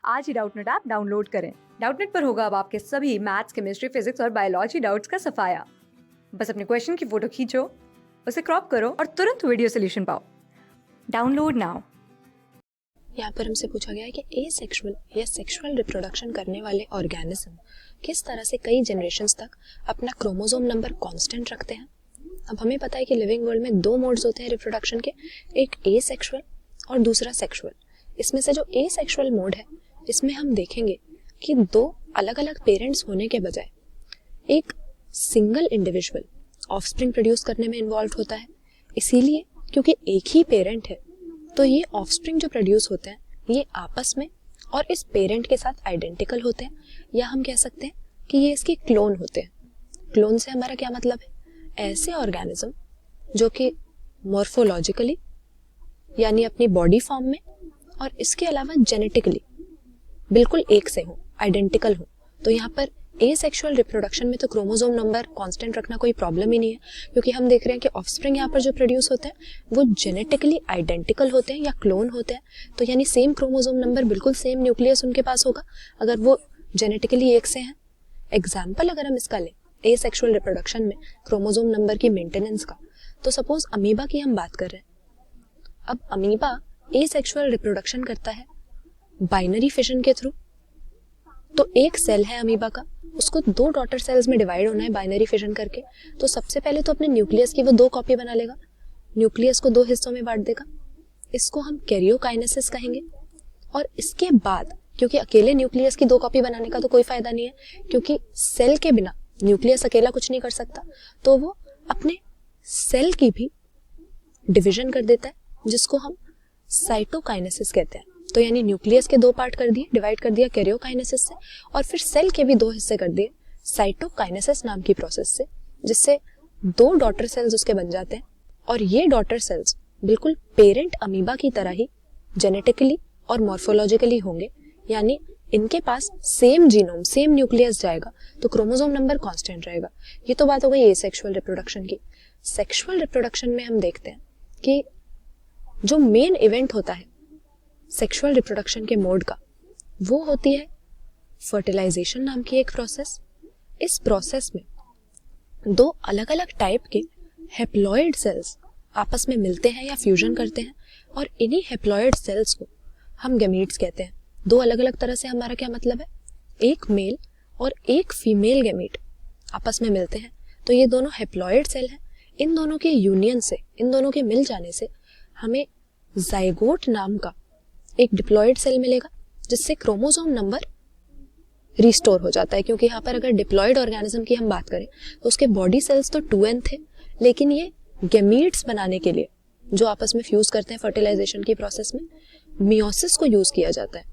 आज ही Doubtnut app download करें। Doubtnut पर होगा अब आपके सभी मैथ्स, केमिस्ट्री, फिजिक्स और बायोलॉजी डाउट्स का सफाया। बस अपने क्वेश्चन की फोटो खींचो, उसे क्रॉप करो और तुरंत वीडियो सोल्यूशन पाओ। Download now. यहाँ पर हमसे पूछा गया है कि एसेक्सुअल या सेक्सुअल रिप्रोडक्शन करने वाले ऑर्गेनिज्म किस तरह से कई जनरेशन्स तक अपना क्रोमोसोम नंबर कांस्टेंट रखते हैं। अब हमें पता है कि लिविंग वर्ल्ड में दो मोड्स होते हैं रिप्रोडक्शन के, एक एसेक्सुअल और दूसरा सेक्सुअल। इसमें से जो एसेक्सुअल मोड है इसमें हम देखेंगे कि दो अलग अलग पेरेंट्स होने के बजाय एक सिंगल इंडिविजुअल ऑफस्प्रिंग प्रोड्यूस करने में इन्वॉल्व होता है। इसीलिए क्योंकि एक ही पेरेंट है तो ये ऑफस्प्रिंग जो प्रोड्यूस होते हैं ये आपस में और इस पेरेंट के साथ आइडेंटिकल होते हैं, या हम कह सकते हैं कि ये इसके क्लोन होते हैं। क्लोन से हमारा क्या मतलब है? ऐसे ऑर्गेनिज्म जो कि मॉर्फोलॉजिकली यानी अपनी बॉडी फॉर्म में और इसके अलावा जेनेटिकली बिल्कुल एक से हो, आइडेंटिकल हो। तो यहाँ पर एसेक्सुअल रिप्रोडक्शन में तो क्रोमोसोम नंबर कांस्टेंट रखना कोई प्रॉब्लम ही नहीं है, क्योंकि हम देख रहे हैं कि ऑफस्प्रिंग यहाँ पर जो प्रोड्यूस होते हैं वो जेनेटिकली आइडेंटिकल होते हैं या क्लोन होते हैं। तो यानी सेम क्रोमोसोम नंबर, बिल्कुल सेम न्यूक्लियस उनके पास होगा अगर वो जेनेटिकली एक से हैं। एग्जाम्पल अगर हम इसका लें एसेक्सुअल रिप्रोडक्शन में क्रोमोसोम नंबर की मेंटेनेंस का, तो सपोज अमीबा की हम बात कर रहे हैं। अब अमीबा एसेक्सुअल रिप्रोडक्शन करता है बाइनरी फिशन के थ्रू। तो एक सेल है अमीबा का, उसको दो डॉटर सेल्स में डिवाइड होना है बाइनरी फिशन करके। तो सबसे पहले तो अपने न्यूक्लियस की वो दो कॉपी बना लेगा, न्यूक्लियस को दो हिस्सों में बांट देगा। इसको हम कैरियोकाइनेसिस कहेंगे। और इसके बाद क्योंकि अकेले न्यूक्लियस की दो कॉपी बनाने का तो कोई फायदा नहीं है, क्योंकि सेल के बिना न्यूक्लियस अकेला कुछ नहीं कर सकता, तो वो अपने सेल की भी डिवीजन कर देता है जिसको हम साइटोकाइनेसिस कहते हैं। तो यानी न्यूक्लियस के दो पार्ट कर दिए, डिवाइड कर दिया कैरियोकाइनेसिस से, और फिर सेल के भी दो हिस्से कर दिए साइटोकाइनेसिस नाम की प्रोसेस से, जिससे दो डॉटर सेल्स उसके बन जाते हैं। और ये डॉटर सेल्स बिल्कुल पेरेंट अमीबा की तरह ही जेनेटिकली और मॉर्फोलॉजिकली होंगे, यानी इनके पास सेम जीनोम, सेम न्यूक्लियस जाएगा, तो क्रोमोसोम नंबर कांस्टेंट रहेगा। ये तो बात हो गई एसेक्सुअल रिप्रोडक्शन की। सेक्सुअल रिप्रोडक्शन में हम देखते हैं कि जो मेन इवेंट होता है सेक्सुअल रिप्रोडक्शन के मोड का, वो होती है फर्टिलाइजेशन नाम की एक प्रोसेस। इस प्रोसेस में दो अलग अलग टाइप के हेप्लॉइड सेल्स आपस में मिलते हैं या फ्यूजन करते हैं, और इन्हीं हेप्लॉइड सेल्स को हम गैमीट्स कहते हैं। दो अलग अलग तरह से हमारा क्या मतलब है? एक मेल और एक फीमेल गैमीट आपस में मिलते हैं, तो ये दोनों हेप्लॉइड सेल हैं। इन दोनों के यूनियन से, इन दोनों के मिल जाने से हमें जाइगोट नाम का एक डिप्लॉइड सेल मिलेगा, जिससे क्रोमोसोम नंबर रिस्टोर हो जाता है। क्योंकि यहाँ पर अगर डिप्लॉइड ऑर्गेनिज्म की हम बात करें तो उसके बॉडी सेल्स तो 2n थे, लेकिन ये गैमीट्स बनाने के लिए जो आपस में फ्यूज करते हैं फर्टिलाइजेशन की प्रोसेस में, मियोसिस को यूज किया जाता है।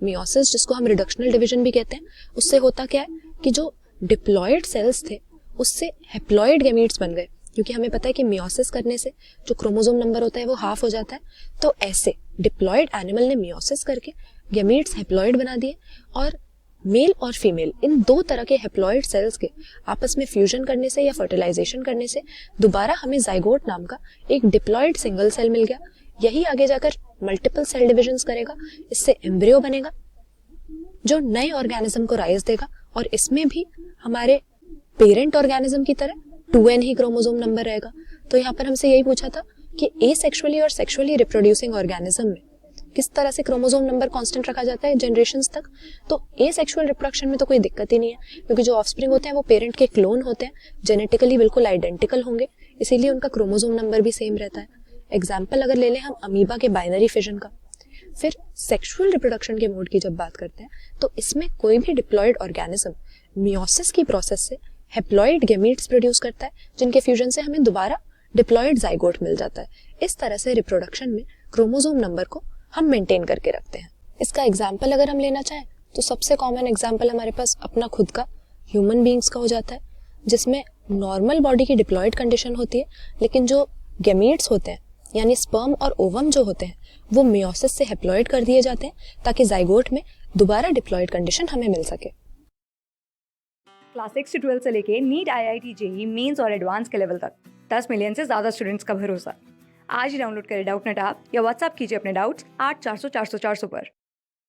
मियोसिस, जिसको हम रिडक्शनल डिवीजन भी कहते हैं, उससे होता क्या है कि जो डिप्लॉइड सेल्स थे उससे हेप्लॉइड गैमीट्स बन गए। क्योंकि हमें पता है कि मियोसिस करने से जो क्रोमोसोम नंबर होता है वो हाफ हो जाता है। तो ऐसे डिप्लॉइड एनिमल ने मियोसिस करके गैमीट्स हेप्लॉइड बना दिए, और मेल और फीमेल इन दो तरह के हेप्लॉइड सेल्स के आपस में फ्यूजन करने से या फर्टिलाइजेशन करने से दोबारा हमें जाइगोट नाम का एक डिप्लॉइड सिंगल सेल मिल गया। यही आगे जाकर मल्टीपल सेल डिविजन्स करेगा, इससे एम्ब्रियो बनेगा जो नए ऑर्गेनिज्म को राइज देगा, और इसमें भी हमारे पेरेंट ऑर्गेनिज्म की तरह 2n ही क्रोमोसोम नंबर रहेगा। तो यहाँ पर हमसे यही पूछा था कि एसेक्सुअली और सेक्सुअली रिप्रोड्यूसिंग ऑर्गेनिज्म में किस तरह से क्रोमोसोम नंबर कांस्टेंट रखा जाता है जनरेशंस तक। तो एसेक्सुअल रिप्रोडक्शन में तो कोई दिक्कत ही नहीं है, क्योंकि जो ऑफस्प्रिंग होते हैं वो पेरेंट के क्लोन होते हैं, जेनेटिकली बिल्कुल आइडेंटिकल होंगे, इसीलिए उनका क्रोमोसोम नंबर भी सेम रहता है। एग्जाम्पल अगर ले लें हम अमीबा के बाइनरी फिजन का। फिर सेक्सुअल रिप्रोडक्शन के मोड की जब बात करते हैं तो इसमें कोई भी डिप्लॉइड ऑर्गेनिज्म मियोसिस की प्रोसेस से हेप्लॉइड गैमीट्स प्रोड्यूस करता है, जिनके फ्यूजन से हमें दोबारा डिप्लॉइड जाइगोट मिल जाता है। इस तरह से रिप्रोडक्शन में क्रोमोसोम नंबर को हम मेंटेन करके रखते हैं। इसका एग्जाम्पल अगर हम लेना चाहें तो सबसे कॉमन एग्जाम्पल हमारे पास अपना खुद का ह्यूमन बींग्स का हो जाता है, जिसमें नॉर्मल बॉडी की डिप्लॉइड कंडीशन होती है, लेकिन जो गैमीट्स होते हैं यानी स्पर्म और ओवम जो होते हैं वो मियोसिस से हेप्लॉइड कर दिए जाते हैं, ताकि जाइगोट में दोबारा डिप्लॉइड कंडीशन हमें मिल सके। क्लास 6 से 12 से लेके नीट, IIT, JEE मेंस और एडवांस के लेवल तक 10 मिलियन से ज्यादा स्टूडेंट्स का भरोसा। आज ही डाउनलोड करें डाउटनेट ऐप या व्हाट्सएप कीजिए अपने डाउट्स 8400 400 400 पर।